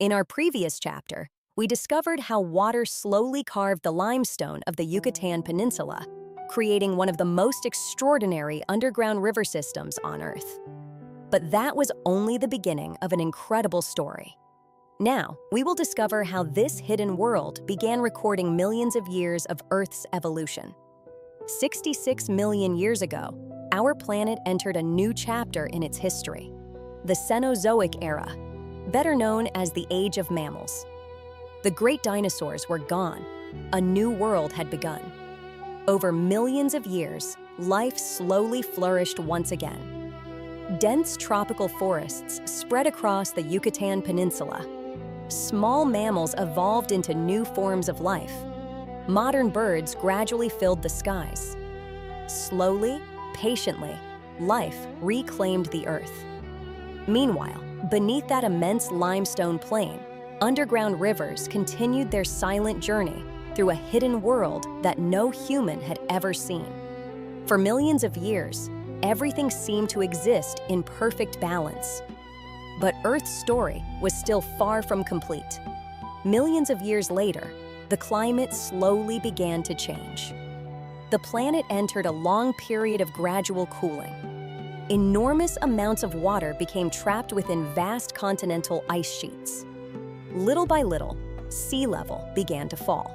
In our previous chapter, we discovered how water slowly carved the limestone of the Yucatán Peninsula, creating one of the most extraordinary underground river systems on Earth. But that was only the beginning of an incredible story. Now, we will discover how this hidden world began recording millions of years of Earth's evolution. 66 million years ago, our planet entered a new chapter in its history, the Cenozoic era, better known as the Age of Mammals. The great dinosaurs were gone. A new world had begun. Over millions of years, life slowly flourished once again. Dense tropical forests spread across the Yucatán Peninsula. Small mammals evolved into new forms of life. Modern birds gradually filled the skies. Slowly, patiently, life reclaimed the Earth. Meanwhile, beneath that immense limestone plain, underground rivers continued their silent journey through a hidden world that no human had ever seen. For millions of years, everything seemed to exist in perfect balance. But Earth's story was still far from complete. Millions of years later, the climate slowly began to change. The planet entered a long period of gradual cooling. Enormous amounts of water became trapped within vast continental ice sheets. Little by little, sea level began to fall.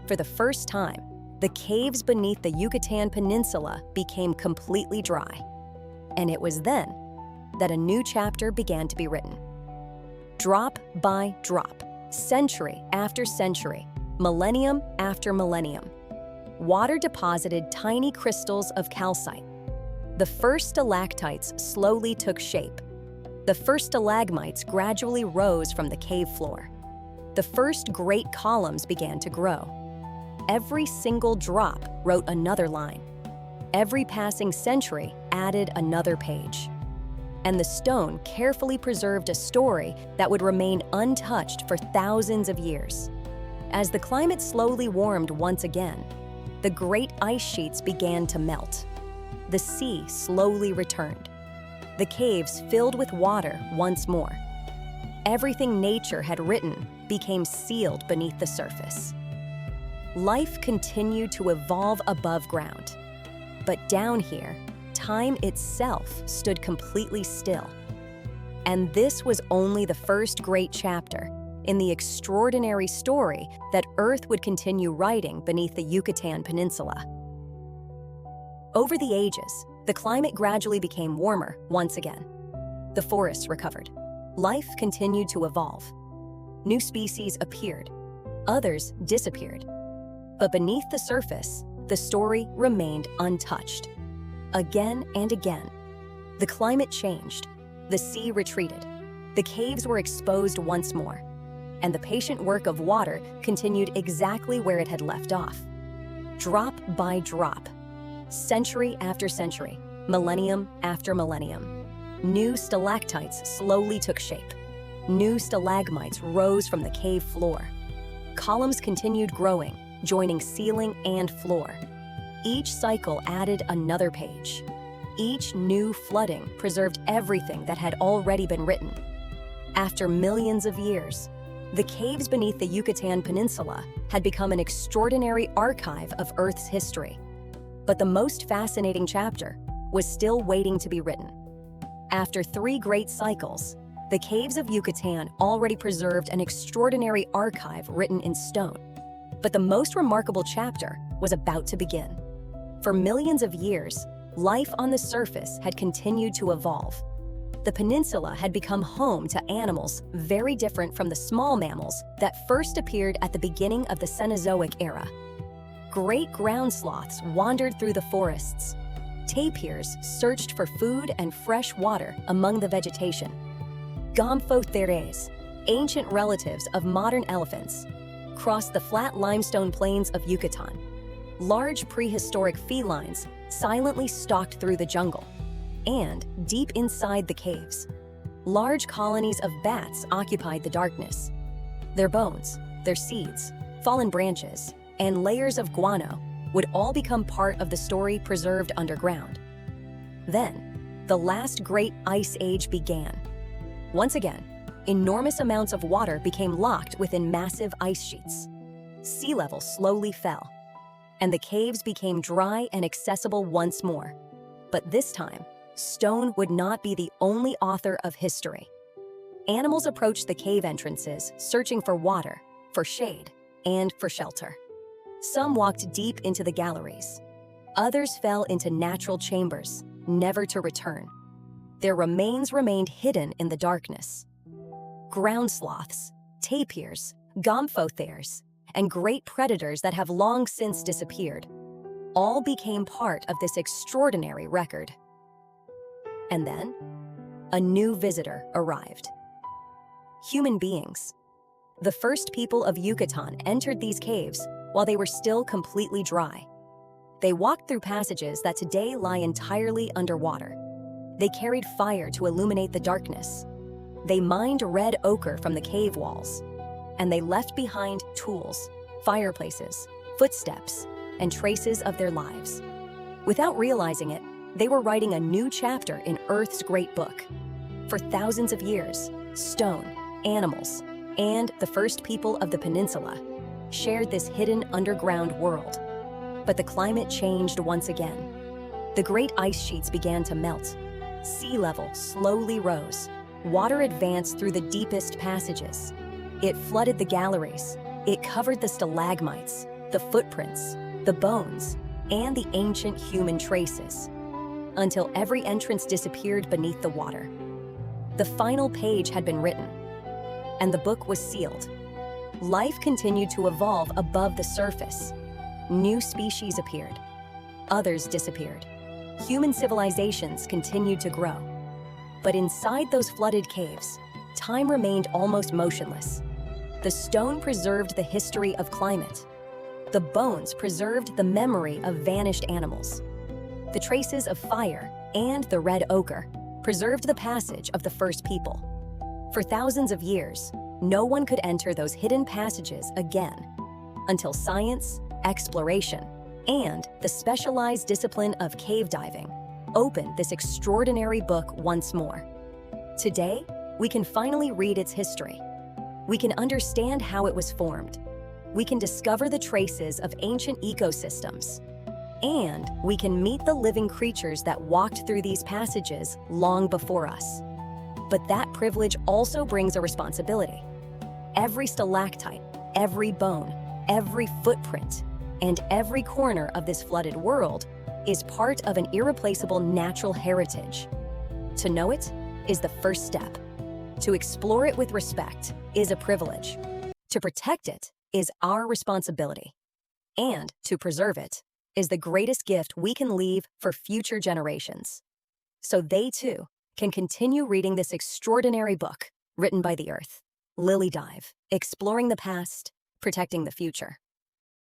For the first time, the caves beneath the Yucatán Peninsula became completely dry. And it was then that a new chapter began to be written. Drop by drop, century after century, millennium after millennium, water deposited tiny crystals of calcite. The first stalactites slowly took shape. The first stalagmites gradually rose from the cave floor. The first great columns began to grow. Every single drop wrote another line. Every passing century added another page. And the stone carefully preserved a story that would remain untouched for thousands of years. As the climate slowly warmed once again, the great ice sheets began to melt. The sea slowly returned. The caves filled with water once more. Everything nature had written became sealed beneath the surface. Life continued to evolve above ground. But down here, time itself stood completely still. And this was only the first great chapter in the extraordinary story that Earth would continue writing beneath the Yucatán Peninsula. Over the ages, the climate gradually became warmer once again. The forests recovered. Life continued to evolve. New species appeared. Others disappeared. But beneath the surface, the story remained untouched. Again and again, the climate changed. The sea retreated. The caves were exposed once more. And the patient work of water continued exactly where it had left off. Drop by drop, century after century, millennium after millennium, new stalactites slowly took shape. New stalagmites rose from the cave floor. Columns continued growing, joining ceiling and floor. Each cycle added another page. Each new flooding preserved everything that had already been written. After millions of years, the caves beneath the Yucatán Peninsula had become an extraordinary archive of Earth's history. But the most fascinating chapter was still waiting to be written. After 3 great cycles, the caves of Yucatán already preserved an extraordinary archive written in stone. But the most remarkable chapter was about to begin. For millions of years, life on the surface had continued to evolve. The peninsula had become home to animals very different from the small mammals that first appeared at the beginning of the Cenozoic era. Great ground sloths wandered through the forests. Tapirs searched for food and fresh water among the vegetation. Gomphotheres, ancient relatives of modern elephants, crossed the flat limestone plains of Yucatan. Large prehistoric felines silently stalked through the jungle. And deep inside the caves, large colonies of bats occupied the darkness. Their bones, their seeds, fallen branches, and layers of guano would all become part of the story preserved underground. Then, the last great ice age began. Once again, enormous amounts of water became locked within massive ice sheets. Sea level slowly fell, and the caves became dry and accessible once more. But this time, stone would not be the only author of history. Animals approached the cave entrances, searching for water, for shade, and for shelter. Some walked deep into the galleries. Others fell into natural chambers, never to return. Their remains remained hidden in the darkness. Ground sloths, tapirs, gomphotheres, and great predators that have long since disappeared all became part of this extraordinary record. And then, a new visitor arrived. Human beings. The first people of Yucatan entered these caves while they were still completely dry. They walked through passages that today lie entirely underwater. They carried fire to illuminate the darkness. They mined red ochre from the cave walls. And they left behind tools, fireplaces, footsteps, and traces of their lives. Without realizing it, they were writing a new chapter in Earth's great book. For thousands of years, stone, animals, and the first people of the peninsula shared this hidden underground world. But the climate changed once again. The great ice sheets began to melt. Sea level slowly rose. Water advanced through the deepest passages. It flooded the galleries. It covered the stalagmites, the footprints, the bones, and the ancient human traces, until every entrance disappeared beneath the water. The final page had been written, and the book was sealed. Life continued to evolve above the surface. New species appeared. Others disappeared. Human civilizations continued to grow. But inside those flooded caves, time remained almost motionless. The stone preserved the history of climate. The bones preserved the memory of vanished animals. The traces of fire and the red ochre preserved the passage of the first people. For thousands of years, no one could enter those hidden passages again, until science, exploration, and the specialized discipline of cave diving opened this extraordinary book once more. Today, we can finally read its history. We can understand how it was formed. We can discover the traces of ancient ecosystems. And we can meet the living creatures that walked through these passages long before us. But that privilege also brings a responsibility. Every stalactite, every bone, every footprint, and every corner of this flooded world is part of an irreplaceable natural heritage. To know it is the first step. To explore it with respect is a privilege. To protect it is our responsibility. And to preserve it is the greatest gift we can leave for future generations, so they too can continue reading this extraordinary book written by the Earth. Lily Dive, exploring the past, protecting the future.